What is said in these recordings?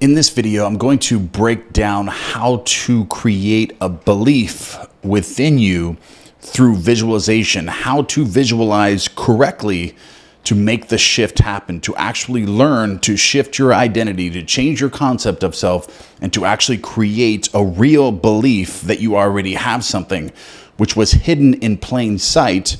In this video, I'm going to break down how to create a belief within you through visualization, how to visualize correctly to make the shift happen, to actually learn to shift your identity, to change your concept of self, and to actually create a real belief that you already have something which was hidden in plain sight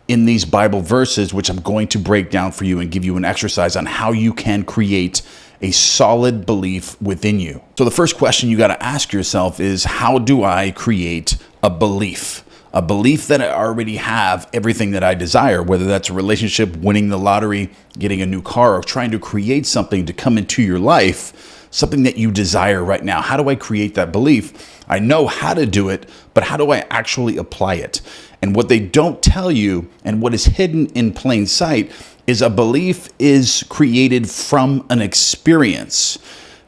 in these Bible verses, which I'm going to break down for you and give you an exercise on how you can create a solid belief within you. So the first question you got to ask yourself is, how do I create a belief? A belief that I already have everything that I desire, whether that's a relationship, winning the lottery, getting a new car, or trying to create something to come into your life, something that you desire right now. How do I create that belief? I know how to do it, but how do I actually apply it? And what they don't tell you, and what is hidden in plain sight, is a belief is created from an experience.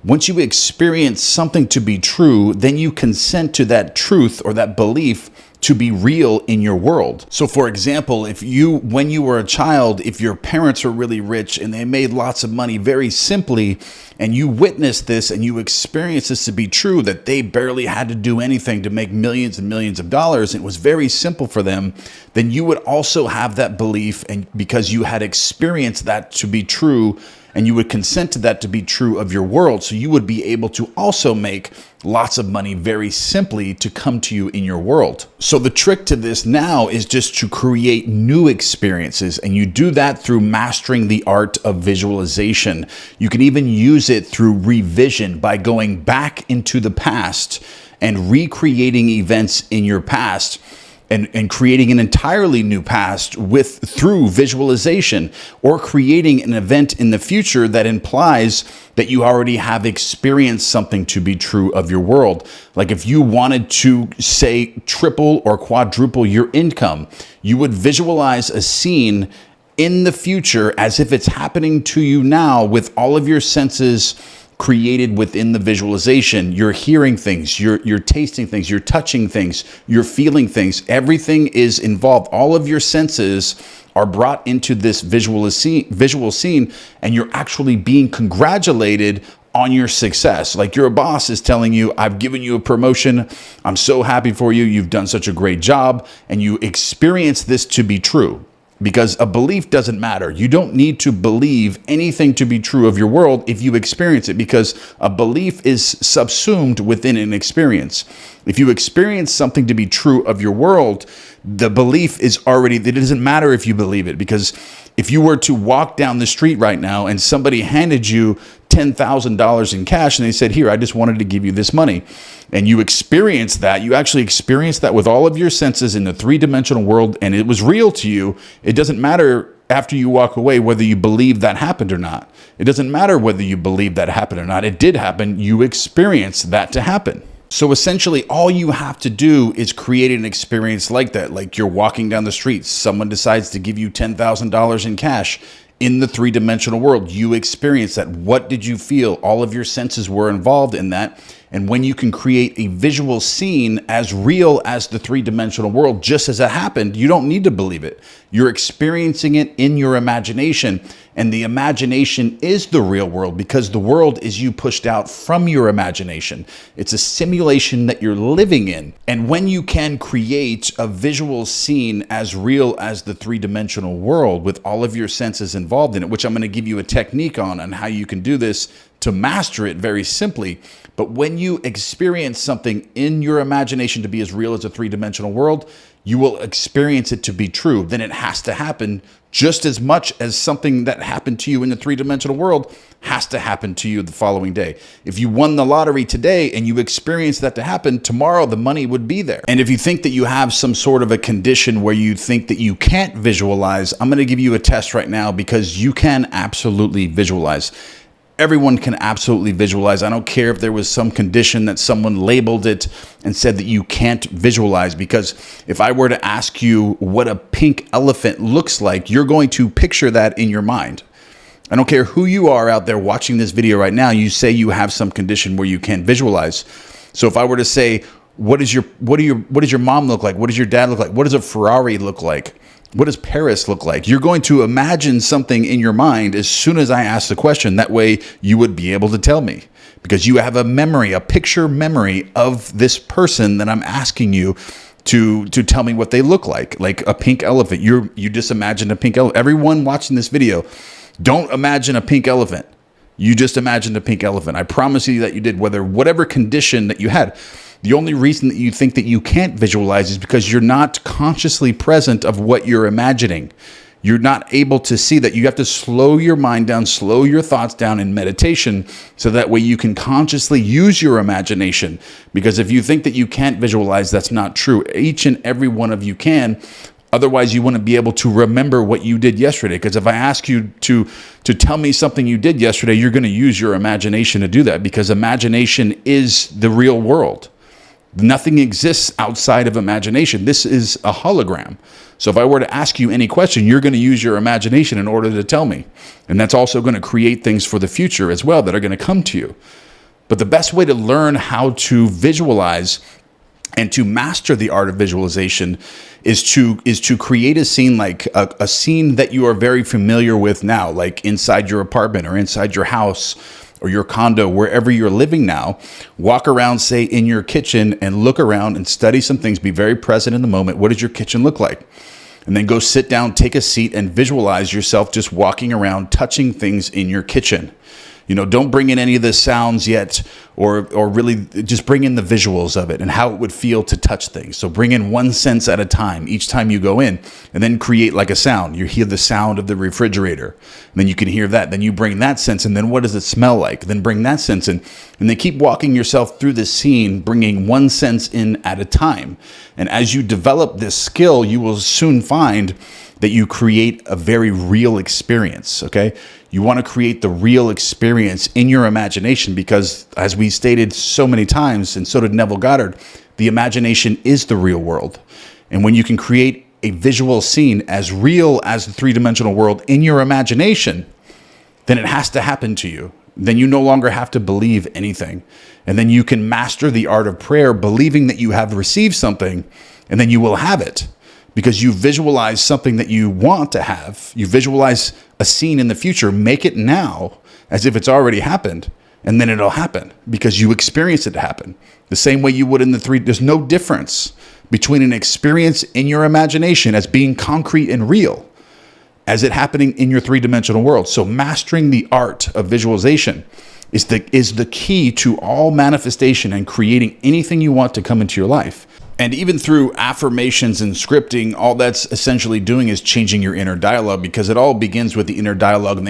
Once you experience something to be true, then you consent to that truth or that belief to be real in your world. So for example, when you were a child, if your parents were really rich and they made lots of money very simply, and you witnessed this and you experienced this to be true, that they barely had to do anything to make millions and millions of dollars, it was very simple for them, then you would also have that belief, and because you had experienced that to be true, and you would consent to that to be true of your world. So you would be able to also make lots of money very simply to come to you in your world. So the trick to this now is just to create new experiences. And you do that through mastering the art of visualization. You can even use it through revision by going back into the past and recreating events in your past. And creating an entirely new past through visualization, or creating an event in the future that implies that you already have experienced something to be true of your world. Like if you wanted to, say, triple or quadruple your income, you would visualize a scene in the future as if it's happening to you now, with all of your senses created within the visualization. You're hearing things, you're tasting things, you're touching things, you're feeling things. Everything is involved. All of your senses are brought into this visual scene, and you're actually being congratulated on your success. Like your boss is telling you, I've given you a promotion. I'm so happy for you. You've done such a great job. And you experience this to be true. Because a belief doesn't matter. You don't need to believe anything to be true of your world if you experience it, because a belief is subsumed within an experience. If you experience something to be true of your world, the belief is already, it doesn't matter if you believe it, because if you were to walk down the street right now and somebody handed you $10,000 in cash and they said, here, I just wanted to give you this money, and you experienced that, you actually experienced that with all of your senses in the three-dimensional world, and it was real to you, it doesn't matter after you walk away whether you believe that happened or not. It doesn't matter whether you believe that happened or not. It did happen. You experienced that to happen. So essentially, all you have to do is create an experience like that. Like you're walking down the street, someone decides to give you $10,000 in cash. In the three-dimensional world, you experience that. What did you feel? All of your senses were involved in that. And when you can create a visual scene as real as the three-dimensional world, just as it happened, you don't need to believe it. You're experiencing it in your imagination. And the imagination is the real world, because the world is you pushed out from your imagination. It's a simulation that you're living in. And when you can create a visual scene as real as the three-dimensional world with all of your senses involved in it, which I'm going to give you a technique on how you can do this to master it very simply. But when you experience something in your imagination to be as real as a three-dimensional world, you will experience it to be true. Then it has to happen just as much as something that happened to you in the three-dimensional world has to happen to you the following day. If you won the lottery today and you experience that to happen, tomorrow the money would be there. And if you think that you have some sort of a condition where you think that you can't visualize, I'm going to give you a test right now, because you can absolutely visualize. Everyone can absolutely visualize. I don't care if there was some condition that someone labeled it and said that you can't visualize, because if I were to ask you what a pink elephant looks like, you're going to picture that in your mind. I don't care who you are out there watching this video right now, you say you have some condition where you can't visualize. So if I were to say, what does your mom look like? What does your dad look like? What does a Ferrari look like? What does Paris look like? You're going to imagine something in your mind as soon as I ask the question. That way you would be able to tell me, because you have a memory, a picture memory of this person that I'm asking you to tell me what they look like a pink elephant. You just imagined a pink elephant. Everyone watching this video, don't imagine a pink elephant. You just imagined a pink elephant. I promise you that you did, whatever condition that you had. The only reason that you think that you can't visualize is because you're not consciously present of what you're imagining. You're not able to see that. You have to slow your mind down, slow your thoughts down in meditation, so that way you can consciously use your imagination. Because if you think that you can't visualize, that's not true. Each and every one of you can. Otherwise, you wouldn't be able to remember what you did yesterday. Because if I ask you to tell me something you did yesterday, you're going to use your imagination to do that, because imagination is the real world. Nothing exists outside of imagination. This is a hologram. So if I were to ask you any question, you're going to use your imagination in order to tell me. And that's also going to create things for the future as well that are going to come to you. But the best way to learn how to visualize and to master the art of visualization is to create a scene, like a scene that you are very familiar with now, like inside your apartment or inside your house or your condo, wherever you're living now. Walk around, say, in your kitchen, and look around and study some things. Be very present in the moment. What does your kitchen look like? And then go sit down, take a seat, and visualize yourself just walking around, touching things in your kitchen. Don't bring in any of the sounds yet, or really just bring in the visuals of it and how it would feel to touch things. So bring in one sense at a time each time you go in, and then create like a sound. You hear the sound of the refrigerator, and then you can hear that. Then you bring that sense, and then what does it smell like? Then bring that sense in, and then keep walking yourself through the scene, bringing one sense in at a time. And as you develop this skill, you will soon find that you create a very real experience, okay? You want to create the real experience in your imagination, because as we stated so many times, and so did Neville Goddard, the imagination is the real world. And when you can create a visual scene as real as the three-dimensional world in your imagination, then it has to happen to you. Then you no longer have to believe anything. And then you can master the art of prayer, believing that you have received something, and then you will have it. Because you visualize something that you want to have. You visualize a scene in the future. Make it now as if it's already happened. And then it'll happen because you experience it to happen. The same way you would in the three. There's no difference between an experience in your imagination as being concrete and real as it happening in your three-dimensional world. So mastering the art of visualization is the key to all manifestation and creating anything you want to come into your life. And even through affirmations and scripting, all that's essentially doing is changing your inner dialogue, because it all begins with the inner dialogue and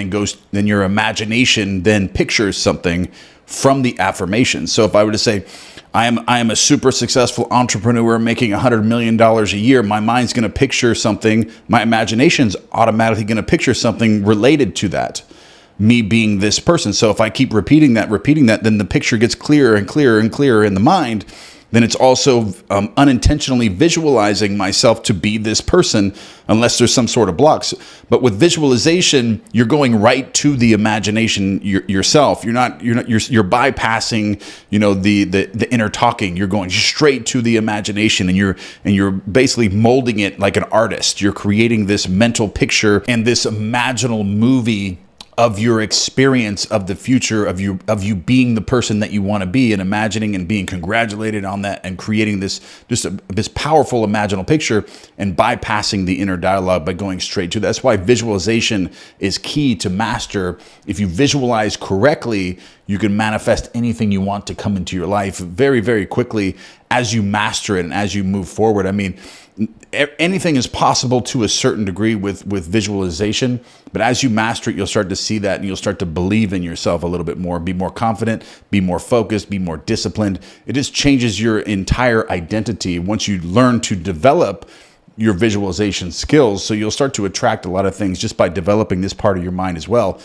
then your imagination then pictures something from the affirmations. So if I were to say, I am a super successful entrepreneur making $100 million a year, my mind's going to picture something. My imagination's automatically going to picture something related to that, me being this person. So if I keep repeating that, then the picture gets clearer and clearer and clearer in the mind. Then it's also unintentionally visualizing myself to be this person, unless there's some sort of blocks. But with visualization, you're going right to the imagination yourself. You're bypassing, the inner talking. You're going straight to the imagination, and you're basically molding it like an artist. You're creating this mental picture and this imaginal movie of your experience of the future, of you being the person that you want to be, and imagining and being congratulated on that, and creating this powerful imaginal picture, and bypassing the inner dialogue by going straight to that. That's why visualization is key to master. If you visualize correctly, you can manifest anything you want to come into your life very, very quickly as you master it and as you move forward. I mean, anything is possible to a certain degree with visualization, but as you master it, you'll start to see that, and you'll start to believe in yourself a little bit more, be more confident, be more focused, be more disciplined. It just changes your entire identity once you learn to develop your visualization skills. So you'll start to attract a lot of things just by developing this part of your mind as well.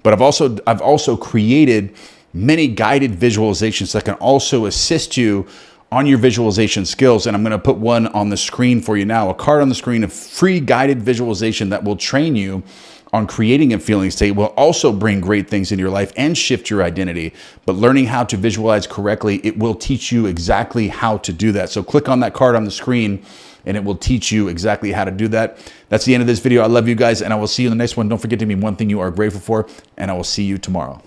But I've also created many guided visualizations that can also assist you on your visualization skills. And I'm going to put one on the screen for you now, a card on the screen, a free guided visualization that will train you on creating a feeling state will also bring great things into your life and shift your identity. But learning how to visualize correctly, it will teach you exactly how to do that. So click on that card on the screen and it will teach you exactly how to do that. That's the end of this video. I love you guys, and I will see you in the next one. Don't forget to be one thing you are grateful for, and I will see you tomorrow.